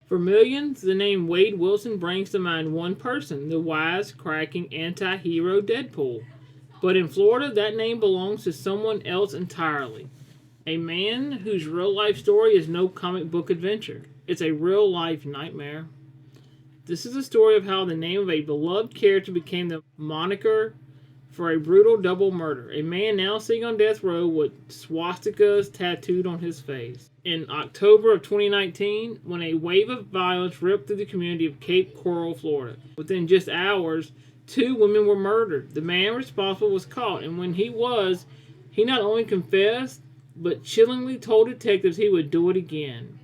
For millions, the name Wade Wilson brings to mind one person, the wise-cracking anti-hero Deadpool. But in Florida, that name belongs to someone else entirely. A man whose real life story is no comic book adventure. It's a real life nightmare. This is a story of how the name of a beloved character became the moniker for a brutal double murder. A man now sitting on death row with swastikas tattooed on his face. In October of 2019, when a wave of violence ripped through the community of Cape Coral, Florida, within just hours, two women were murdered. The man responsible was caught, and when he not only confessed, but chillingly told detectives he would do it again.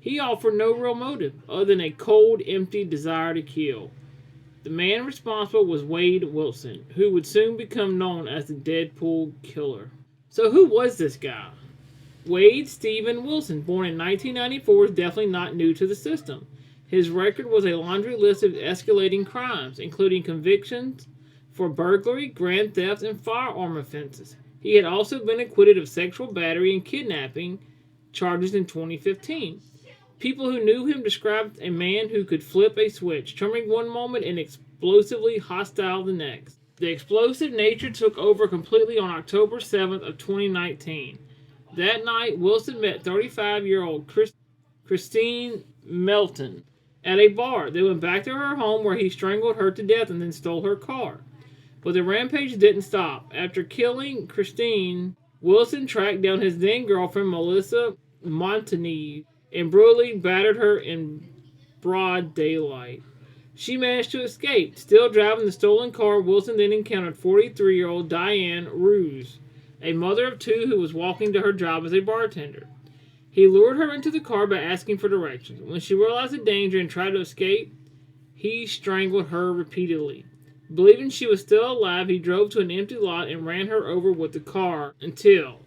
He offered no real motive, other than a cold, empty desire to kill. The man responsible was Wade Wilson, who would soon become known as the Deadpool Killer. So who was this guy? Wade Stephen Wilson, born in 1994, is definitely not new to the system. His record was a laundry list of escalating crimes, including convictions for burglary, grand theft, and firearm offenses. He had also been acquitted of sexual battery and kidnapping charges in 2015. People who knew him described a man who could flip a switch, charming one moment and explosively hostile the next. The explosive nature took over completely on October 7th of 2019. That night, Wilson met 35-year-old Christine Melton at a bar. They went back to her home where he strangled her to death and then stole her car. But the rampage didn't stop. After killing Christine, Wilson tracked down his then-girlfriend Melissa Montagne and brutally battered her in broad daylight. She managed to escape. Still driving the stolen car, Wilson then encountered 43-year-old Diane Ruse, a mother of two who was walking to her job as a bartender. He lured her into the car by asking for directions. When she realized the danger and tried to escape, he strangled her repeatedly. Believing she was still alive, he drove to an empty lot and ran her over with the car until,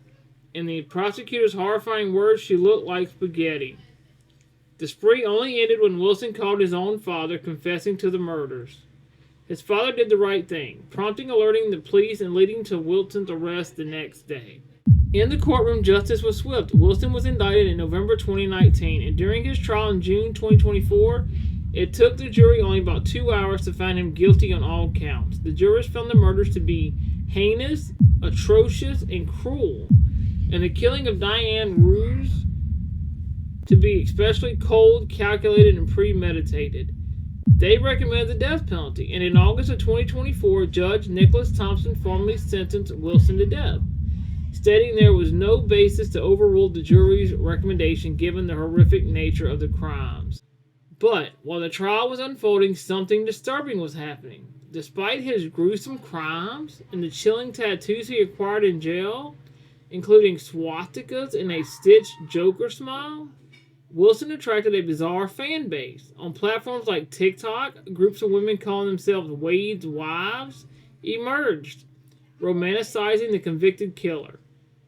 in the prosecutor's horrifying words, she looked like spaghetti. The spree only ended when Wilson called his own father, confessing to the murders. His father did the right thing, prompting alerting the police and leading to Wilson's arrest the next day. In the courtroom, justice was swift. Wilson was indicted in November 2019, and during his trial in June 2024, it took the jury only about 2 hours to find him guilty on all counts. The jurors found the murders to be heinous, atrocious, and cruel, and the killing of Diane Ruse to be especially cold, calculated, and premeditated. They recommended the death penalty, and in August of 2024, Judge Nicholas Thompson formally sentenced Wilson to death, stating there was no basis to overrule the jury's recommendation given the horrific nature of the crimes. But while the trial was unfolding, something disturbing was happening. Despite his gruesome crimes and the chilling tattoos he acquired in jail, including swastikas and a stitched Joker smile, Wilson attracted a bizarre fan base. On platforms like TikTok, groups of women calling themselves Wade's wives emerged, romanticizing the convicted killer.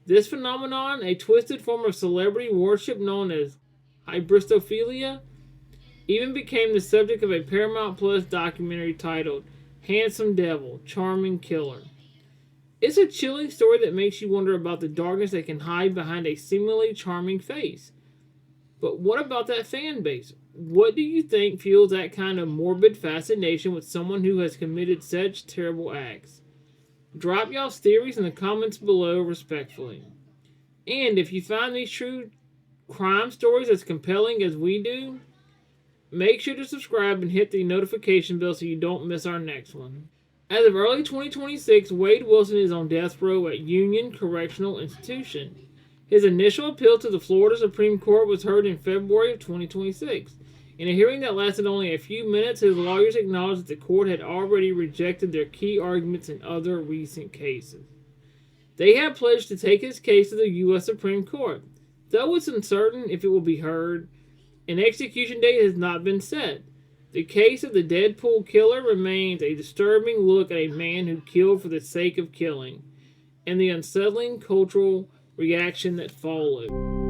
This phenomenon, a twisted form of celebrity worship known as hybristophilia, even became the subject of a Paramount Plus documentary titled Handsome Devil, Charming Killer. It's a chilling story that makes you wonder about the darkness that can hide behind a seemingly charming face. But what about that fan base? What do you think fuels that kind of morbid fascination with someone who has committed such terrible acts? Drop y'all's theories in the comments below respectfully. And if you find these true crime stories as compelling as we do, make sure to subscribe and hit the notification bell so you don't miss our next one. As of early 2026, Wade Wilson is on death row at Union Correctional Institution. His initial appeal to the Florida Supreme Court was heard in February of 2026. In a hearing that lasted only a few minutes, his lawyers acknowledged that the court had already rejected their key arguments in other recent cases. They have pledged to take his case to the U.S. Supreme Court. Though it's uncertain if it will be heard, an execution date has not been set. The case of the Deadpool killer remains a disturbing look at a man who killed for the sake of killing, and the unsettling cultural reaction that followed.